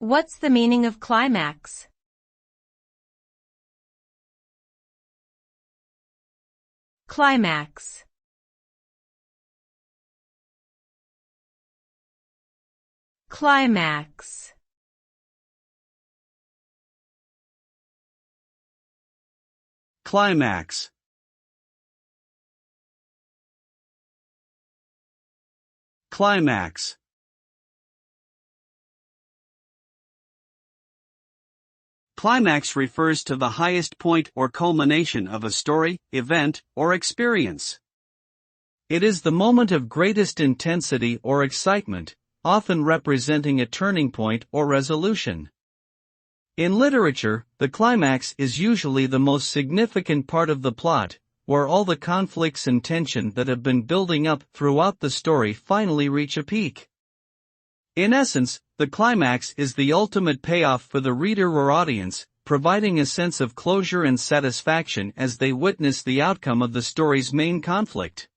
What's the meaning of climax? Climax. Climax. Climax. Climax. Climax refers to the highest point or culmination of a story, event, or experience. It is the moment of greatest intensity or excitement, often representing a turning point or resolution. In literature, the climax is usually the most significant part of the plot, where all the conflicts and tension that have been building up throughout the story finally reach a peak. In essence, the climax is the ultimate payoff for the reader or audience, providing a sense of closure and satisfaction as they witness the outcome of the story's main conflict.